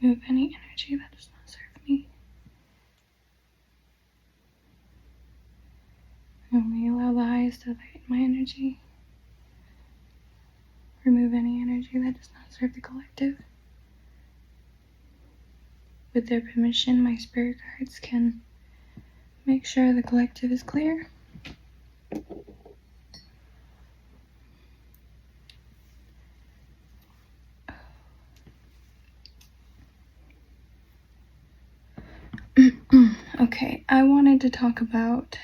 Remove any energy that does not serve me. Only allow the highest of my energy. Remove any energy that does not serve the collective. With their permission, my spirit guides can make sure the collective is clear. Okay, I wanted to talk about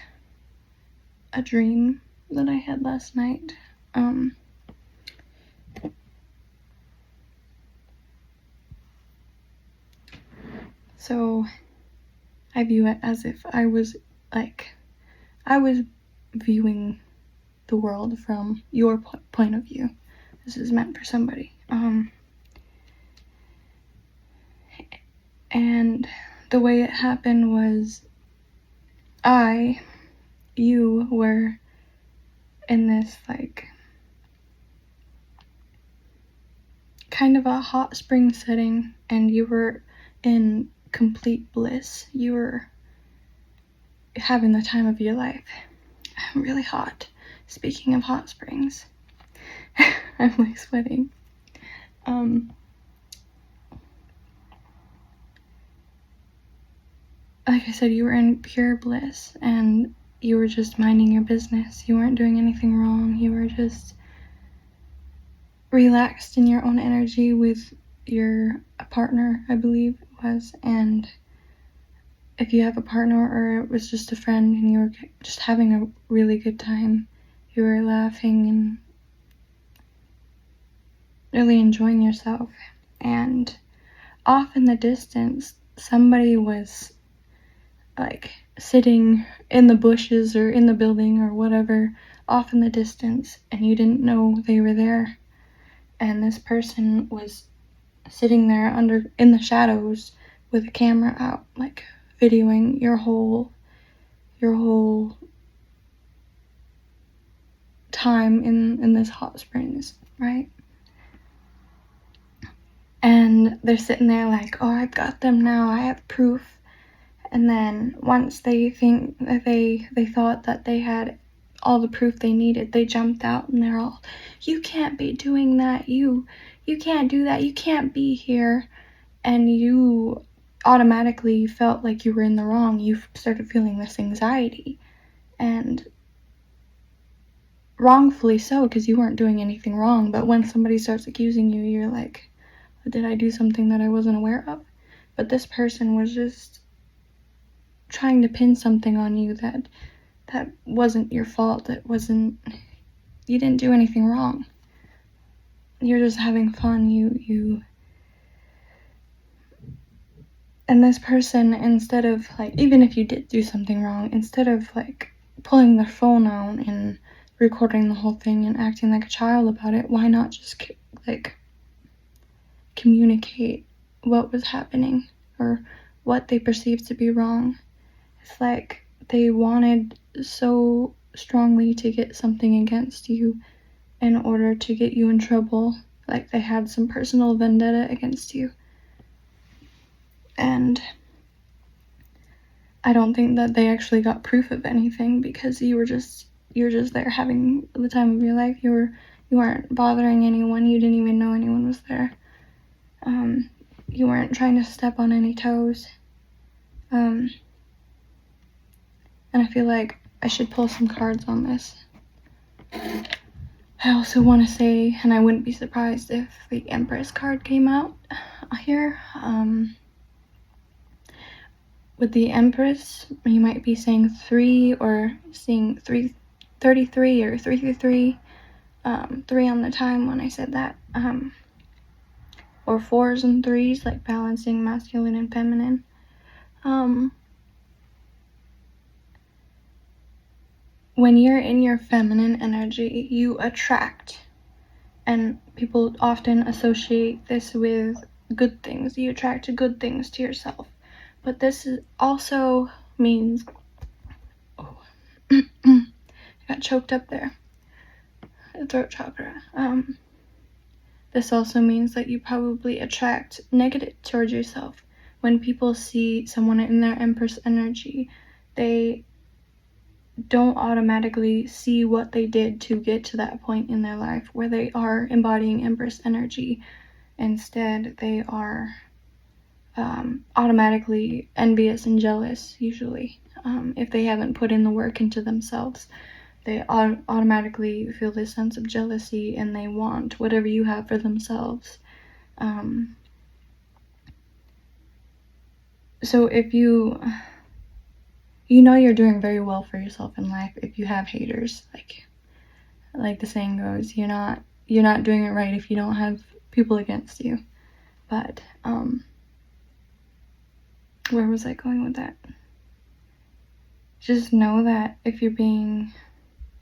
a dream that I had last night. So I view it as if I was viewing the world from your point of view. This is meant for somebody. And the way it happened was you were in this kind of a hot spring setting, and you were in complete bliss. You were having the time of your life. I'm really hot. Speaking of hot springs, I'm sweating. Like I said, you were in pure bliss, and you were just minding your business. You weren't doing anything wrong. You were just relaxed in your own energy with your partner, I believe it was. And if you have a partner or it was just a friend and you were just having a really good time, you were laughing and really enjoying yourself. And off in the distance, somebody was sitting in the bushes or in the building or whatever, off in the distance, and you didn't know they were there. And this person was sitting there in the shadows with a camera out, videoing your whole time in this hot springs, right? And they're sitting there oh, I've got them now, I have proof. And then once they think that they thought that they had all the proof they needed, they jumped out and they're all, you can't be doing that, you can't do that, you can't be here. And you automatically felt like you were in the wrong. You started feeling this anxiety, and wrongfully so, because you weren't doing anything wrong. But when somebody starts accusing you, you're like, did I do something that I wasn't aware of? But this person was just trying to pin something on you that wasn't your fault. You didn't do anything wrong. You're just having fun. And this person, instead of even if you did do something wrong, instead of pulling their phone out and recording the whole thing and acting like a child about it, why not just communicate what was happening or what they perceived to be wrong? It's they wanted so strongly to get something against you in order to get you in trouble. They had some personal vendetta against you. And I don't think that they actually got proof of anything, because you're just there having the time of your life. You weren't bothering anyone. You didn't even know anyone was there. You weren't trying to step on any toes. And I feel like I should pull some cards on this. I also want to say, and I wouldn't be surprised if the Empress card came out here. With the Empress, you might be saying 3 or seeing 333 or 333, 3 on the time when I said that, or 4s and 3s, balancing masculine and feminine. When you're in your feminine energy, you attract, and people often associate this with good things. You attract good things to yourself. But this also means, I got choked up there, the throat chakra. this also means that you probably attract negative towards yourself. When people see someone in their Empress energy, they don't automatically see what they did to get to that point in their life where they are embodying Empress energy. Instead, they are automatically envious and jealous, usually. If they haven't put in the work into themselves, they automatically feel this sense of jealousy and they want whatever you have for themselves. So if you know you're doing very well for yourself in life if you have haters, like the saying goes, you're not doing it right if you don't have people against you. But where was I going with that? Just know that if you're being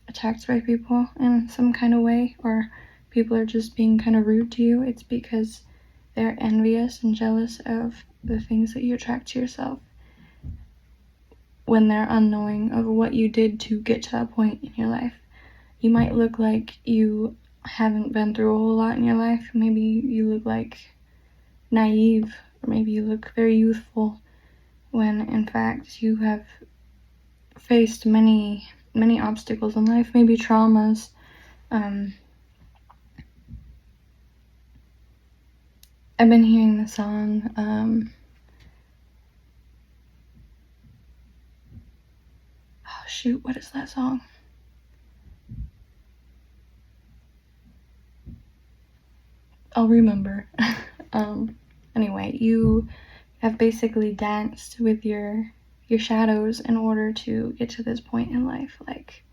attacked by people in some kind of way, or people are just being kind of rude to you, it's because they're envious and jealous of the things that you attract to yourself when they're unknowing of what you did to get to that point in your life. You might look like you haven't been through a whole lot in your life. Maybe you look like naive, or maybe you look very youthful, when in fact you have faced many obstacles in life, maybe traumas. I've been hearing the song, oh shoot, what is that song? I'll remember. Anyway, you have basically danced with your shadows in order to get to this point in life. Like,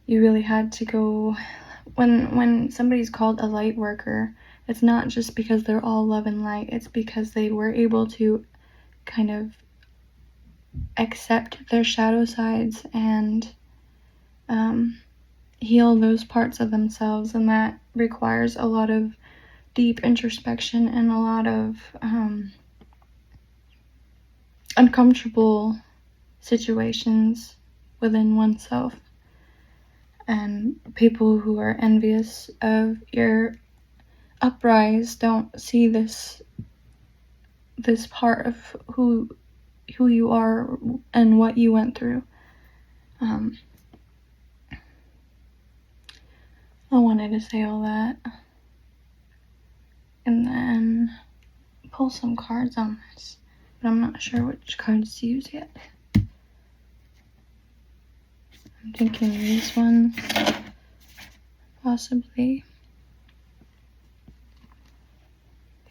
you really had to go. When somebody's called a light worker, it's not just because they're all love and light, it's because they were able to kind of accept their shadow sides and heal those parts of themselves, and that requires a lot of deep introspection and a lot of uncomfortable situations within oneself. And people who are envious of your uprise don't see this part of who you are and what you went through. I wanted to say all that and then pull some cards on this, but I'm not sure which cards to use yet. I'm thinking these ones, possibly.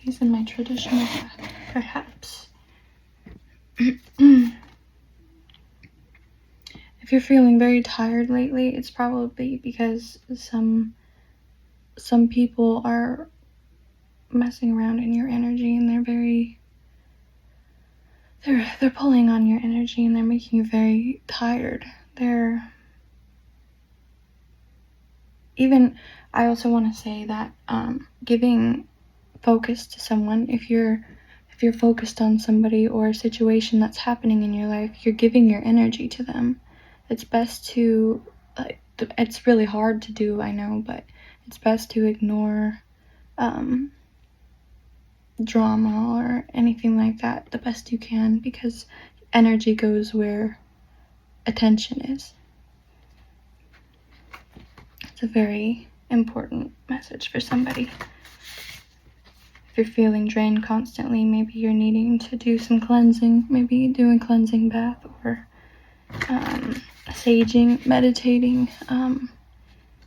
These in my traditional deck, perhaps. If you're feeling very tired lately, it's probably because some people are messing around in your energy, and they're pulling on your energy, and they're making you very tired. I also want to say that giving focus to someone, if you're focused on somebody or a situation that's happening in your life, you're giving your energy to them. It's best to, it's really hard to do, I know, but it's best to ignore drama or anything like that the best you can, because energy goes where attention is. It's a very important message for somebody. If you're feeling drained constantly, maybe you're needing to do some cleansing, maybe do a cleansing bath, or saging, meditating,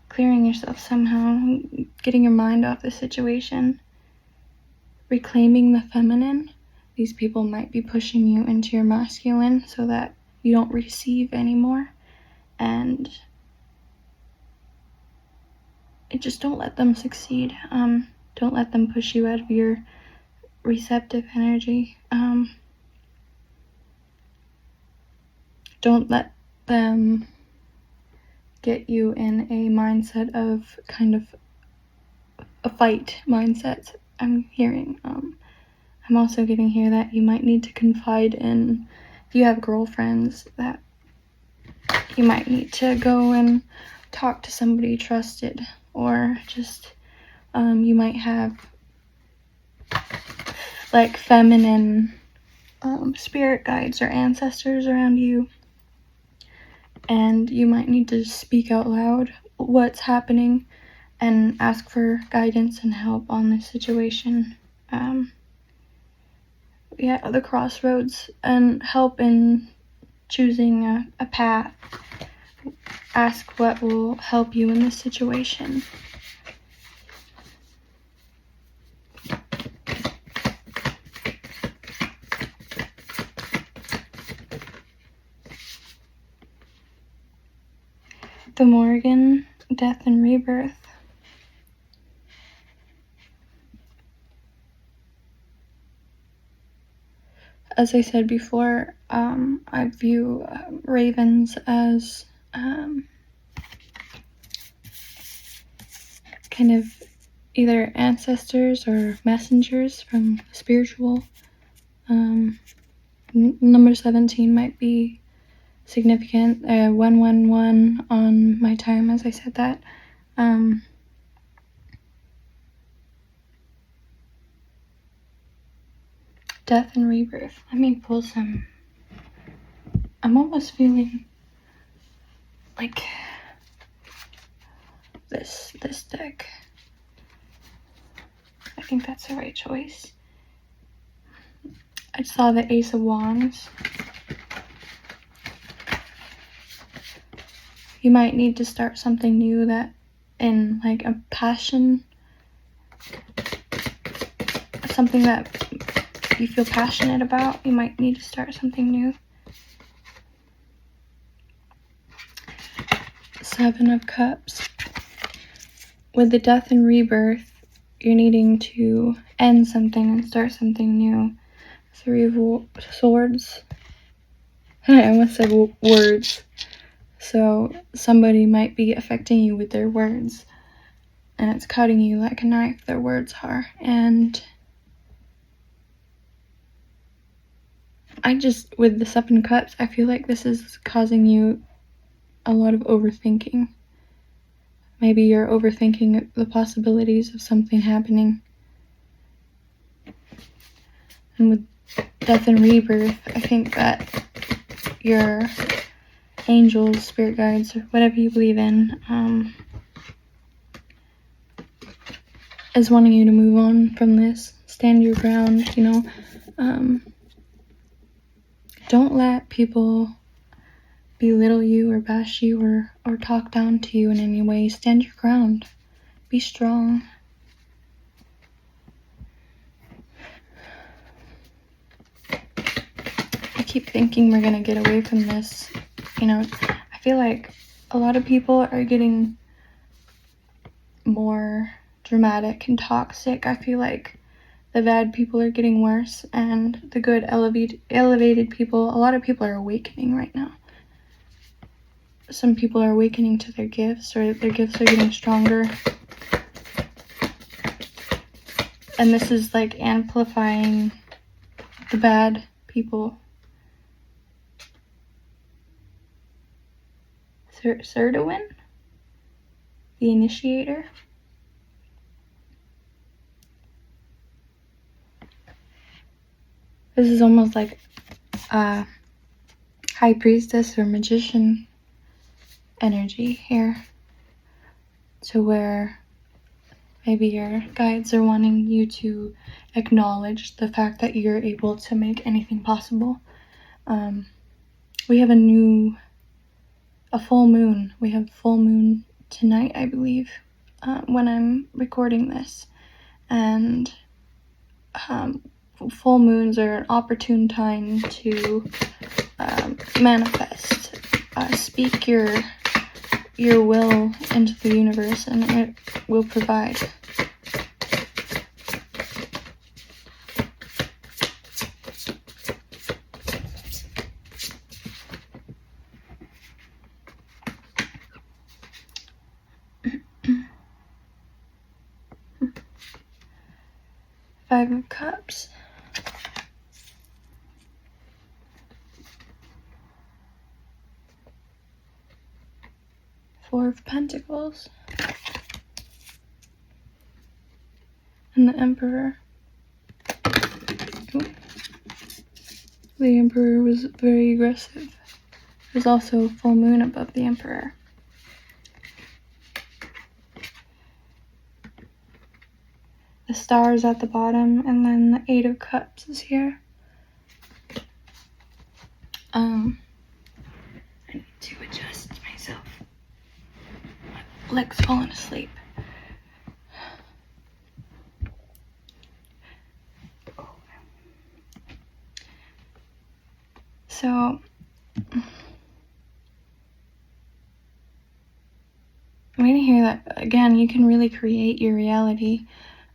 clearing yourself somehow, getting your mind off the situation, reclaiming the feminine. These people might be pushing you into your masculine so that you don't receive anymore, and just don't let them succeed. Don't let them push you out of your receptive energy. Don't let them get you in a mindset of kind of a fight mindset. I'm hearing. I'm also getting here that you might need to confide in, if you have girlfriends, that you might need to go and talk to somebody trusted, or just You might have like feminine spirit guides or ancestors around you, and you might need to speak out loud what's happening and ask for guidance and help on this situation. The crossroads and help in choosing a path. Ask what will help you in this situation. The Morrigan, death and rebirth. As I said before, I view ravens as kind of either ancestors or messengers from spiritual. Number 17 might be significant. 111 on my time as I said that. Death and rebirth. Let me pull some. I'm almost feeling like this deck. I think that's the right choice. I saw the Ace of Wands. You might need to start something new that in like a passion, something that you feel passionate about. You might need to start something new. Seven of Cups. With the death and rebirth, you're needing to end something and start something new. Three of Swords. I almost said words. So somebody might be affecting you with their words, and it's cutting you like a knife, their words are. And with the Seven Cups, I feel like this is causing you a lot of overthinking. Maybe you're overthinking the possibilities of something happening. And with death and rebirth, I think that your angels, spirit guides, or whatever you believe in, is wanting you to move on from this. Stand your ground, don't let people belittle you or bash you or talk down to you in any way. Stand your ground. Be strong. I keep thinking we're gonna get away from this. I feel like a lot of people are getting more dramatic and toxic. I feel like the bad people are getting worse and the good elevated people, a lot of people are awakening right now. Some people are awakening to their gifts, or their gifts are getting stronger. And this is like amplifying the bad people. Serdowin? The Initiator? This is almost like a High Priestess or Magician energy here. To where maybe your guides are wanting you to acknowledge the fact that you're able to make anything possible. We have a full moon. We have full moon tonight, I believe, when I'm recording this. And full moons are an opportune time to manifest. Speak your will into the universe, and it will provide. Five of Cups. Four of Pentacles. and the Emperor. Ooh. The Emperor was very aggressive. There's also a full moon above the Emperor. The Star is at the bottom, and then the Eight of Cups is here. I need to adjust myself. My leg's falling asleep. So, I'm going to hear that, again, you can really create your reality.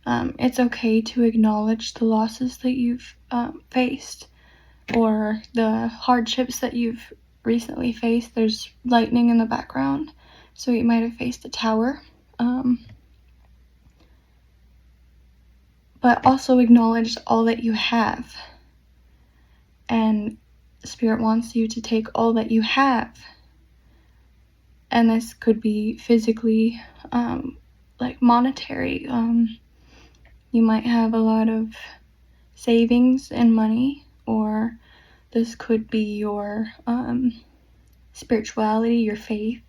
It's okay to acknowledge the losses that you've faced, or the hardships that you've recently faced. There's lightning in the background, so you might have faced a tower. But also acknowledge all that you have. And Spirit wants you to take all that you have. And this could be physically, like monetary. You might have a lot of savings and money, or this could be your spirituality, your faith,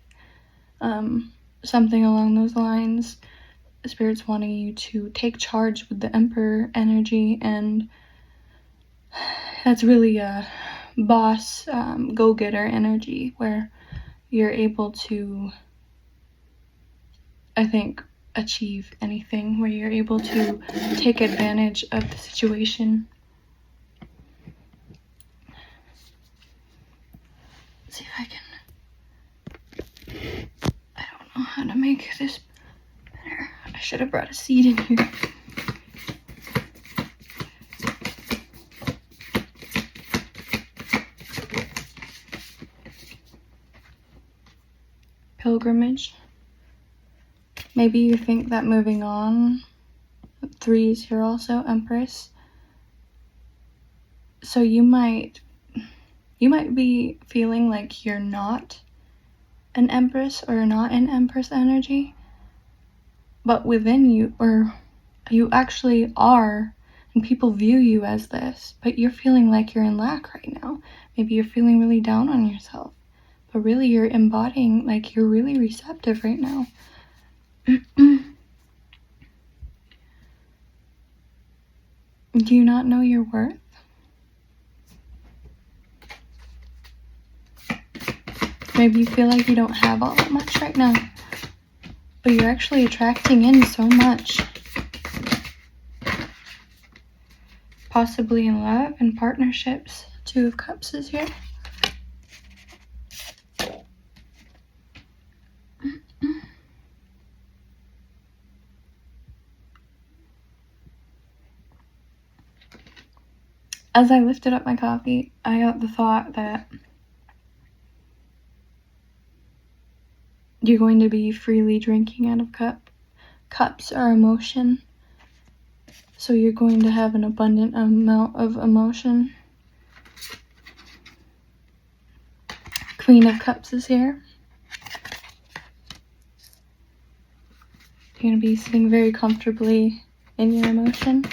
something along those lines. The Spirit's wanting you to take charge with the Emperor energy, and that's really a boss, go-getter energy, where you're able to, I think, achieve anything, where you're able to take advantage of the situation. Let's see if I can, I don't know how to make this better. I should have brought a seed in here. Pilgrimage. Maybe you think that moving on. 3 is here also, Empress. So you might be feeling like you're not an Empress or not an Empress energy, but within you, or you actually are, and people view you as this, but you're feeling like you're in lack right now. Maybe you're feeling really down on yourself, but really you're embodying, like, you're really receptive right now. Do you not know your worth? Maybe you feel like you don't have all that much right now, but you're actually attracting in so much. Possibly in love and partnerships. 2 of Cups is here. As I lifted up my coffee, I got the thought that you're going to be freely drinking out of cups are emotion. So you're going to have an abundant amount of emotion. Queen of Cups is here. You're going to be sitting very comfortably in your emotion.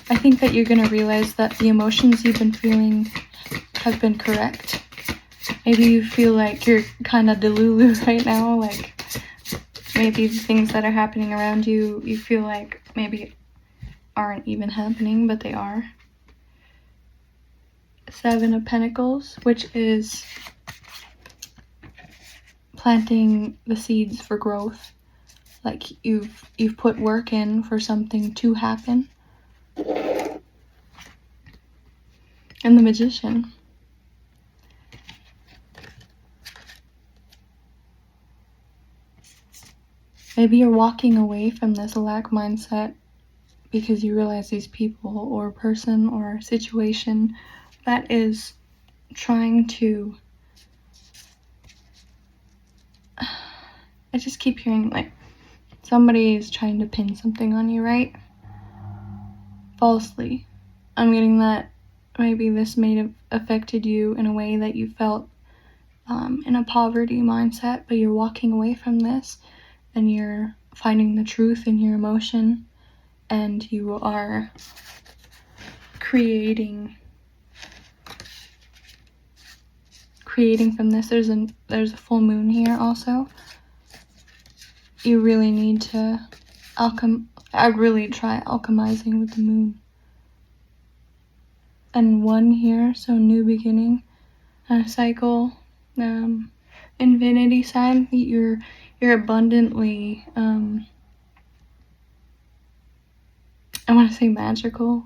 I think that you're going to realize that the emotions you've been feeling have been correct. Maybe you feel like you're kind of delulu right now, like maybe the things that are happening around you, you feel like maybe aren't even happening, but they are. 7 of Pentacles, which is planting the seeds for growth. Like you've put work in for something to happen. And the Magician. Maybe you're walking away from this lack mindset because you realize these people or person or situation that is trying to, I just keep hearing like somebody is trying to pin something on you, right? Falsely. I'm getting that maybe this may have affected you in a way that you felt in a poverty mindset, but you're walking away from this and you're finding the truth in your emotion, and you are creating from this. There's a full moon here also. You really need to I really try alchemizing with the moon. And 1 here, so new beginning, a cycle, infinity sign. You're abundantly, I want to say magical.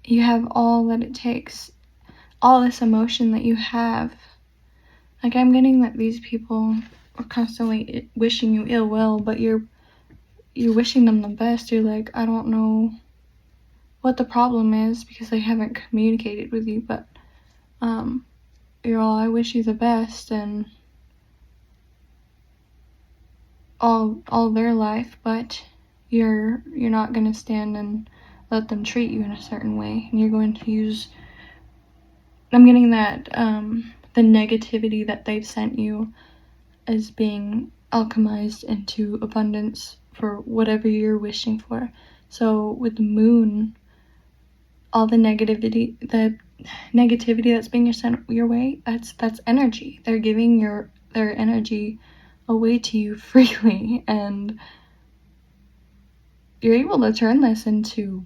You have all that it takes, all this emotion that you have. Like, I'm getting that these people are constantly wishing you ill will, but you're wishing them the best. You're like, I don't know what the problem is because they haven't communicated with you, but you're all, I wish you the best and all their life, but you're not going to stand and let them treat you in a certain way, and you're going to use, I'm getting that the negativity that they've sent you is being alchemized into abundance for whatever you're wishing for. So with the moon, all the negativity that's being sent your way, that's energy. They're giving their energy away to you freely, and you're able to turn this into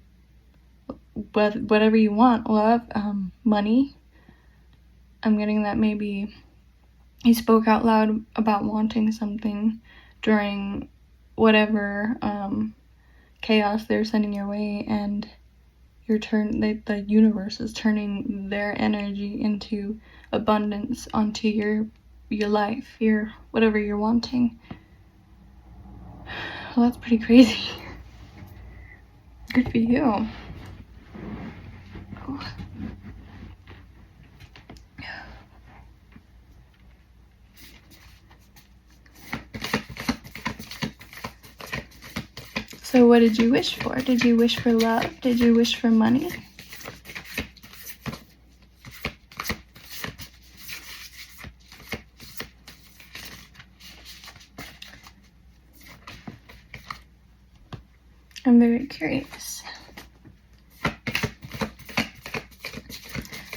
whatever you want. Love, money. I'm getting that maybe he spoke out loud about wanting something during whatever chaos they're sending your way, and the universe is turning their energy into abundance onto your life, your whatever you're wanting. Well, that's pretty crazy. Good for you. Oh. So what did you wish for? Did you wish for love? Did you wish for money? I'm very curious.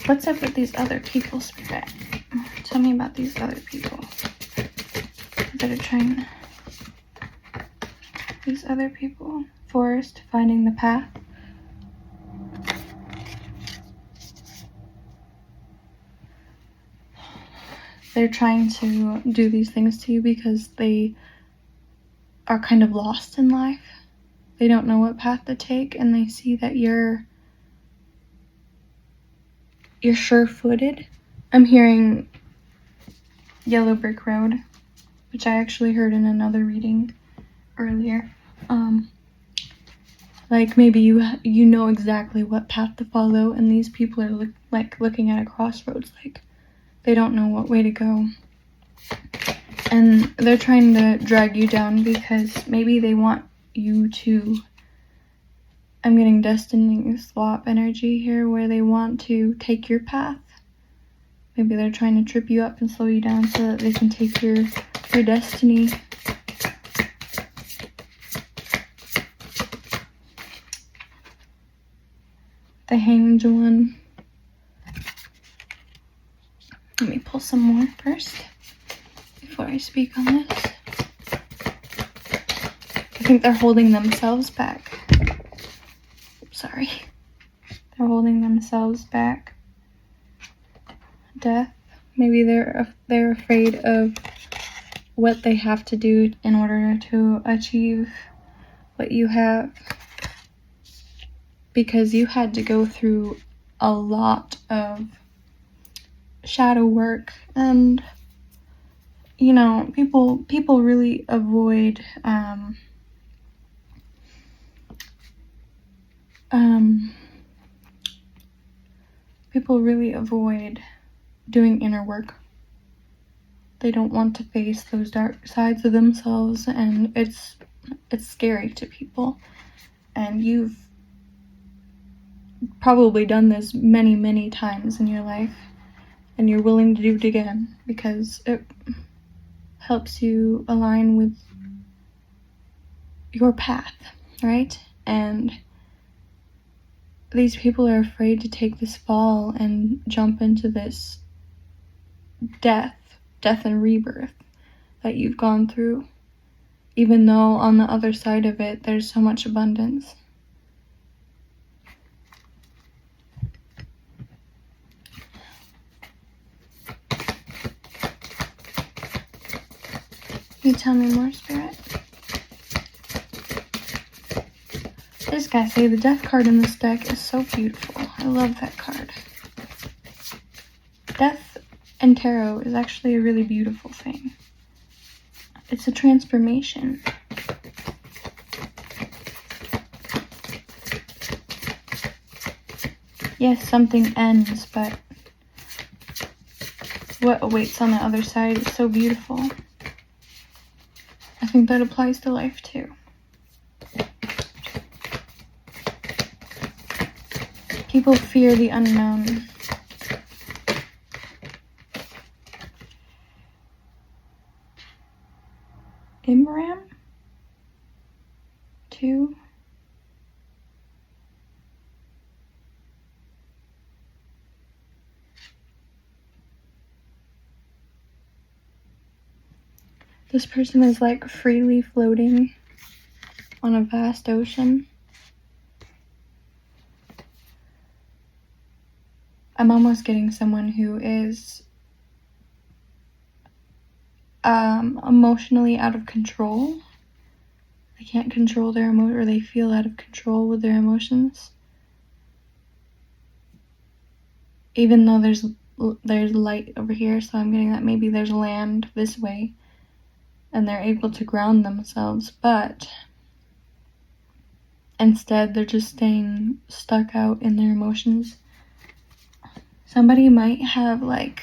What's up with these other people, Spirit? Tell me about these other people that are trying. These other people. Forest, finding the path. They're trying to do these things to you because they are kind of lost in life. They don't know what path to take, and they see that you're sure-footed. I'm hearing Yellow Brick Road, which I actually heard in another reading earlier. Like maybe you know exactly what path to follow, and these people are looking at a crossroads, like they don't know what way to go. And they're trying to drag you down because maybe they want you to, I'm getting destiny swap energy here, where they want to take your path. Maybe they're trying to trip you up and slow you down so that they can take your destiny. The Hanged One. Let me pull some more first before I speak on this. I think they're holding themselves back. Sorry. They're holding themselves back. Death. Maybe they're afraid of what they have to do in order to achieve what you have. Because you had to go through a lot of shadow work, and you know, people really avoid people really avoid doing inner work. They don't want to face those dark sides of themselves, and it's scary to people. And you've probably done this many times in your life, and you're willing to do it again because helps you align with your path, right? And these people are afraid to take this fall and jump into this death and rebirth that you've gone through, even though on the other side of it there's so much abundance. Can you tell me more, Spirit? I just gotta say, the Death card in this deck is so beautiful. I love that card. Death and tarot is actually a really beautiful thing. It's a transformation. Yes, something ends, but what awaits on the other side is so beautiful. I think that applies to life too. People fear the unknown. Imram? 2. This person is like freely floating on a vast ocean. I'm almost getting someone who is emotionally out of control. They can't control their emotion, or they feel out of control with their emotions. Even though there's light over here, so I'm getting that maybe there's land this way and they're able to ground themselves, but instead they're just staying stuck out in their emotions. Somebody might have like,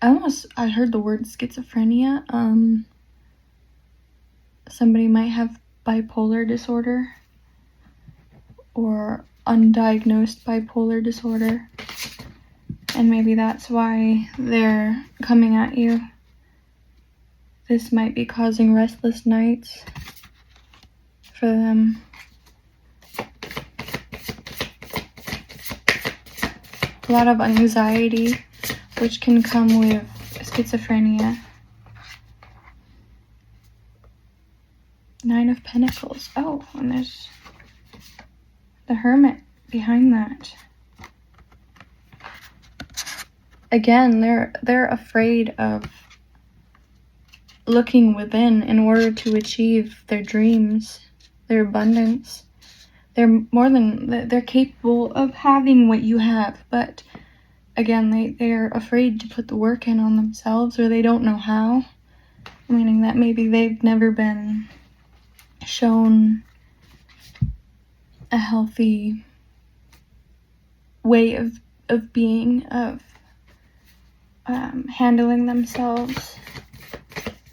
I heard the word schizophrenia. Somebody might have bipolar disorder or undiagnosed bipolar disorder, and maybe that's why they're coming at you. This might be causing restless nights for them. A lot of anxiety, which can come with schizophrenia. 9 of Pentacles. Oh, and there's the Hermit behind that. Again, they're afraid of looking within in order to achieve their dreams, their abundance. They're capable of having what you have, but again, they're afraid to put the work in on themselves, or they don't know how, meaning that maybe they've never been shown a healthy way of being, of handling themselves.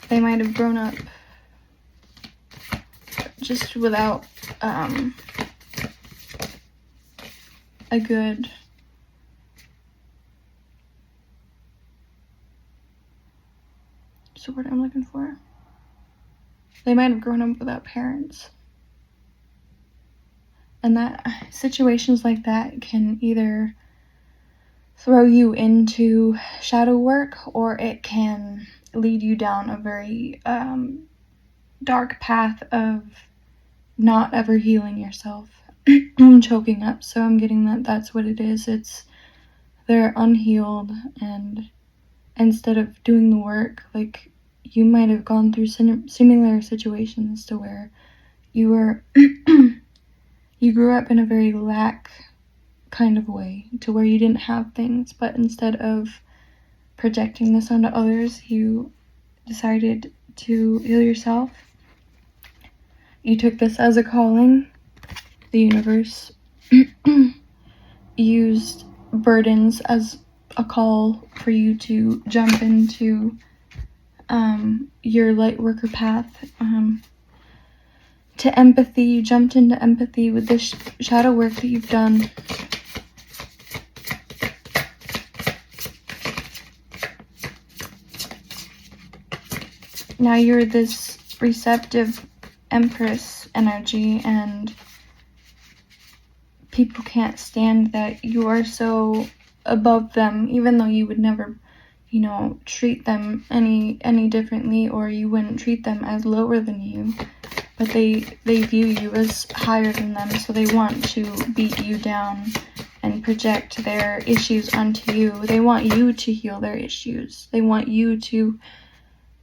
They might have grown up just without a good word I'm looking for. They might have grown up without parents. And that situations like that can either throw you into shadow work, or it can lead you down a very dark path of not ever healing yourself. I'm choking up, so I'm getting that's what it is. They're unhealed, and instead of doing the work, like, you might have gone through similar situations to where you were you grew up in a very lack kind of way, to where you didn't have things, but instead of projecting this onto others, you decided to heal yourself. You took this as a calling. The universe used burdens as a call for you to jump into your light worker path. To empathy, you jumped into empathy with this shadow work that you've done. now you're this receptive Empress energy, and people can't stand that you are so above them, even though you would never, treat them any differently, or you wouldn't treat them as lower than you. But they view you as higher than them, so they want to beat you down and project their issues onto you. They want you to heal their issues. They want you to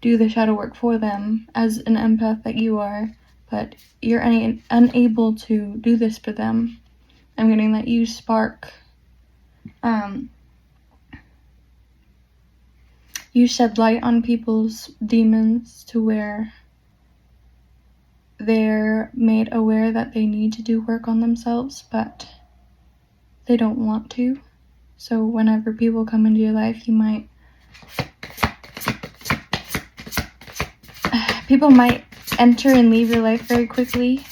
do the shadow work for them as an empath that you are, but you're unable to do this for them. I'm getting that you spark, you shed light on people's demons to where they're made aware that they need to do work on themselves, but they don't want to. So whenever people come into your life, people might enter and leave your life very quickly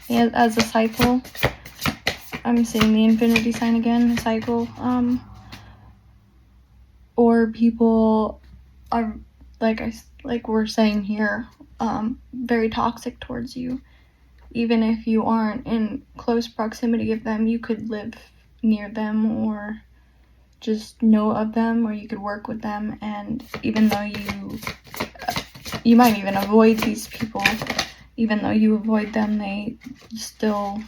as a cycle. I'm seeing the infinity sign again, a cycle. Or people are, like we're saying here, very toxic towards you. Even if you aren't in close proximity of them, you could live near them or just know of them, or you could work with them, and even though you might even avoid these people, even though you avoid them, they still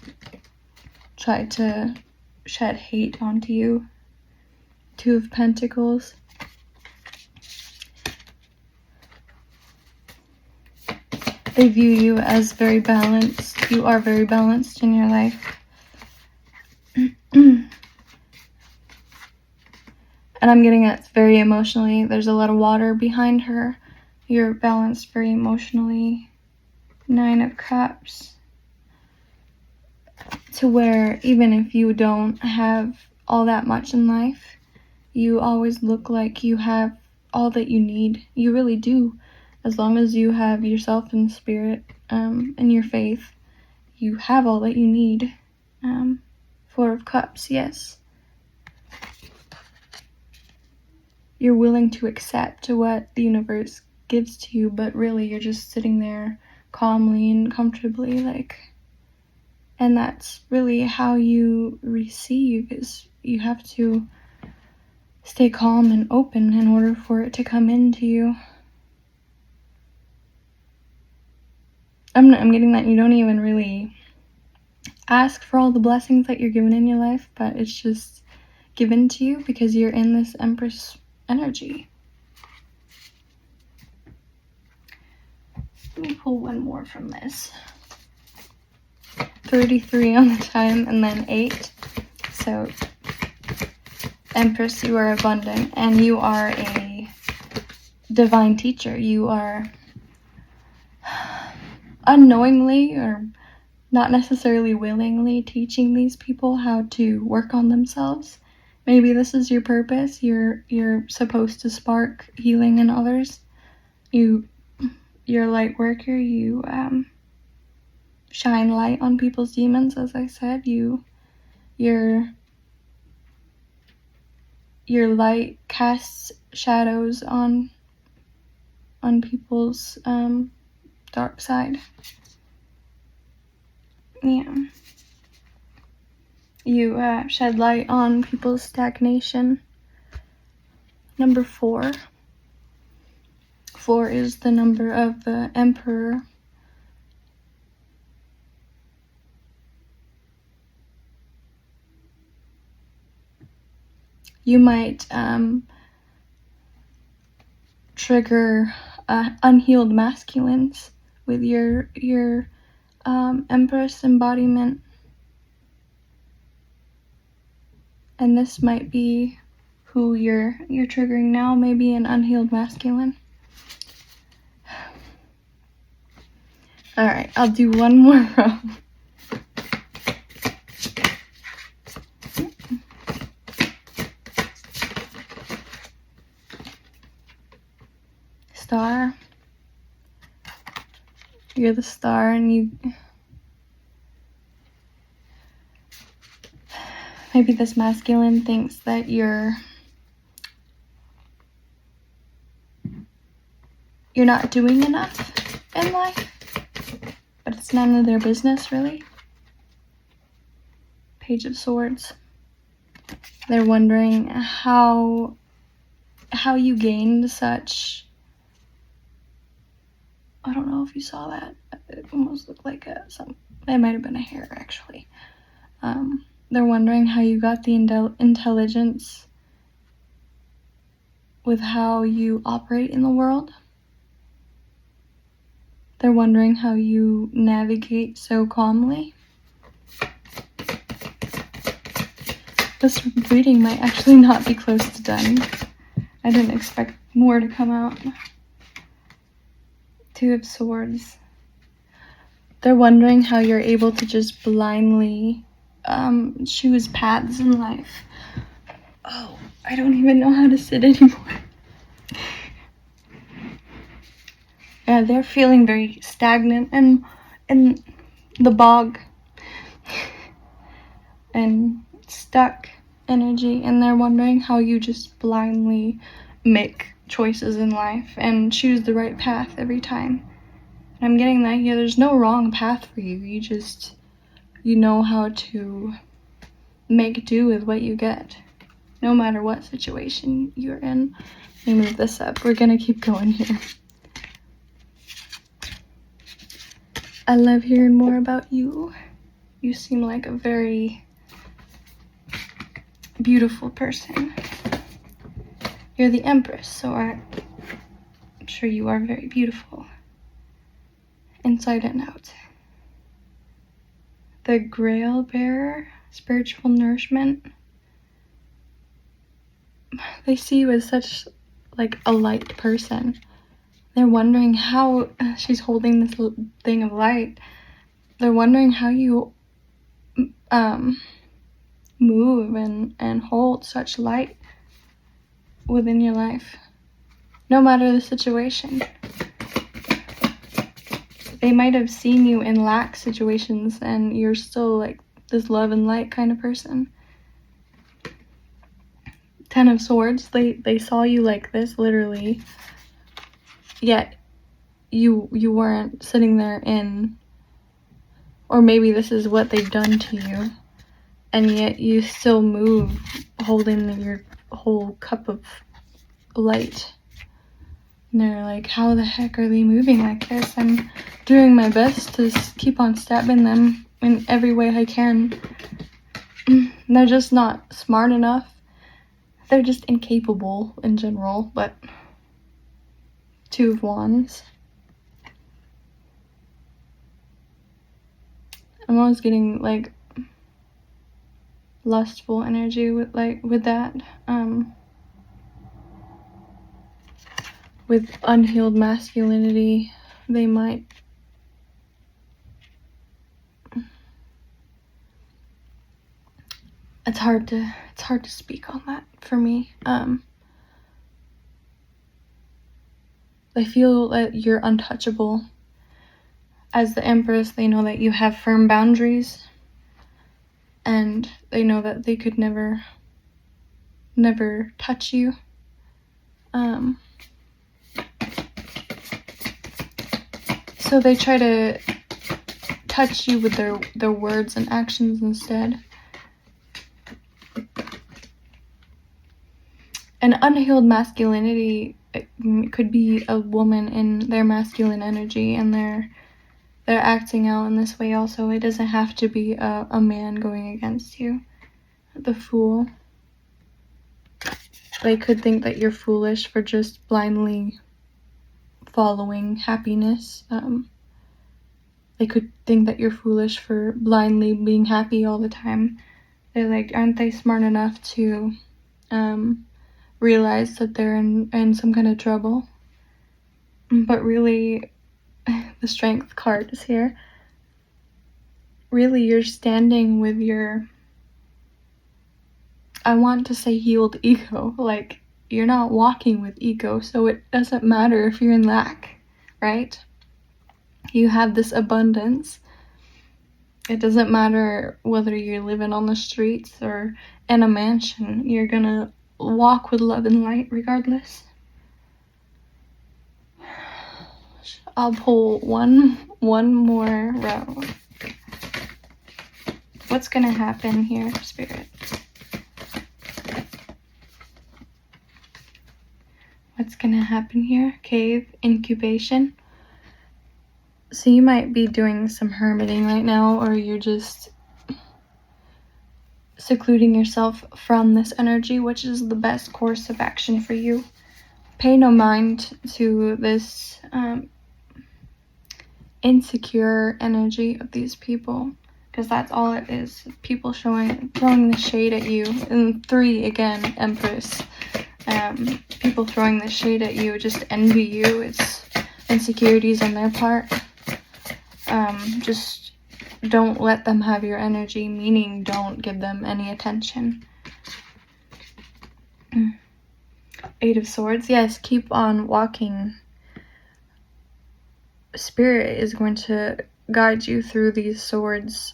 try to shed hate onto you. Two of Pentacles. They view you as very balanced. You are very balanced in your life. And I'm getting it's very emotionally. There's a lot of water behind her. You're balanced very emotionally. 9 of Cups. To where even if you don't have all that much in life, you always look like you have all that you need. You really do. As long as you have yourself and spirit and your faith, you have all that you need. 4 of Cups, yes. You're willing to accept what the universe gives to you, but really you're just sitting there calmly and comfortably, and that's really how you receive, is you have to stay calm and open in order for it to come into you. I'm getting that you don't even really ask for all the blessings that you're given in your life, but it's just given to you because you're in this Empress energy. Let me pull one more from this. 33 on the time, and then 8. So, Empress, you are abundant, and you are a divine teacher. You are unknowingly, or not necessarily willingly, teaching these people how to work on themselves. Maybe this is your purpose. You're supposed to spark healing in others. You're a light worker. You shine light on people's demons, as I said. Your light casts shadows on people's dark side. Yeah. You shed light on people's stagnation. Number 4. 4 is the number of the Emperor. You might trigger unhealed masculines with your Empress embodiment. And this might be who you're triggering now, maybe an unhealed masculine. Alright, I'll do one more row. Star. You're the star, and maybe this masculine thinks that you're you're not doing enough in life, but it's none of their business, really. Page of Swords. They're wondering how you gained such, I don't know if you saw that. It almost looked like it might have been a hair, actually. They're wondering how you got the intelligence with how you operate in the world. They're wondering how you navigate so calmly. This reading might actually not be close to done. I didn't expect more to come out. Two of Swords. They're wondering how you're able to just blindly choose paths in life. Oh, I don't even know how to sit anymore. Yeah, they're feeling very stagnant and in the bog and stuck energy, and they're wondering how you just blindly make choices in life and choose the right path every time. And I'm getting that, yeah, there's no wrong path for you. You know how to make do with what you get, no matter what situation you're in. Let me move this up. We're gonna keep going here. I love hearing more about you. You seem like a very beautiful person. You're the Empress, so I'm sure you are very beautiful, inside and out. The Grail Bearer, spiritual nourishment. They see you as such like a light person. They're wondering how she's holding this thing of light. They're wondering how you move and hold such light within your life, no matter the situation. They might have seen you in lack situations and you're still like this love and light kind of person. Ten of Swords, they saw you like this, literally, yet you weren't sitting there in, or maybe this is what they've done to you, and yet you still move holding your whole cup of light. And they're like, how the heck are they moving like this? I'm doing my best to keep on stabbing them in every way I can. They're just not smart enough. They're just incapable in general, but Two of Wands. I'm always getting like lustful energy with that. With unhealed masculinity, they might it's hard to speak on that for me. They feel that you're untouchable. As the Empress, they know that you have firm boundaries, and they know that they could never touch you. So they try to touch you with their words and actions instead. An unhealed masculinity could be a woman in their masculine energy, and they're acting out in this way also. It doesn't have to be a man going against you. The Fool. They could think that you're foolish for just blindly following happiness. They could think that you're foolish for blindly being happy all the time. They're like, aren't they smart enough to realize that they're in some kind of trouble? But really, the Strength card is here. Really, you're standing with your, I want to say, healed ego. Like, you're not walking with ego, so it doesn't matter if you're in lack, right? You have this abundance. It doesn't matter whether you're living on the streets or in a mansion. You're gonna walk with love and light regardless. I'll pull one more row. What's gonna happen here, Spirit? What's gonna happen here? Cave, incubation. So you might be doing some hermiting right now, or you're just secluding yourself from this energy, which is the best course of action for you. Pay no mind to this insecure energy of these people, because that's all it is. People throwing the shade at you. And 3 again, Empress. People throwing the shade at you, just envy you. It's insecurities on their part. Just don't let them have your energy, meaning don't give them any attention. 8 of Swords. Yes, keep on walking. Spirit is going to guide you through these swords,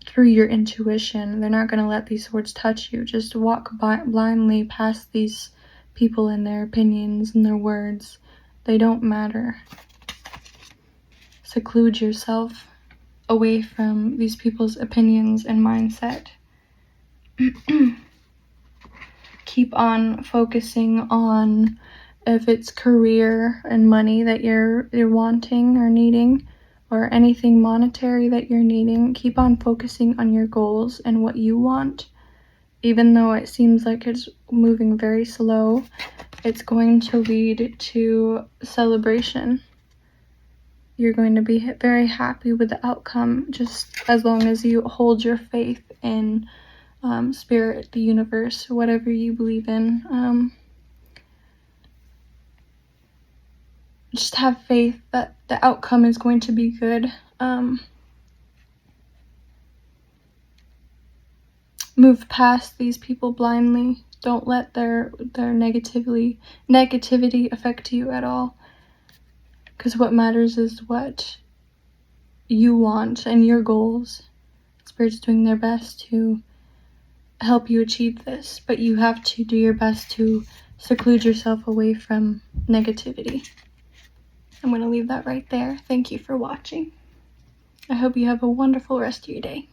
through your intuition. They're not going to let these swords touch you. Just walk blindly past these people and their opinions and their words. They don't matter. Seclude yourself away from these people's opinions and mindset. Keep on focusing on, if it's career and money that you're wanting or needing, or anything monetary that you're needing, keep on focusing on your goals and what you want. Even though it seems like it's moving very slow, it's going to lead to celebration. You're going to be very happy with the outcome, just as long as you hold your faith in Spirit, the universe, whatever you believe in. Just have faith that the outcome is going to be good. Move past these people blindly. Don't let their negativity affect you at all. Because what matters is what you want and your goals. Spirit's doing their best to help you achieve this, but you have to do your best to seclude yourself away from negativity. I'm going to leave that right there. Thank you for watching. I hope you have a wonderful rest of your day.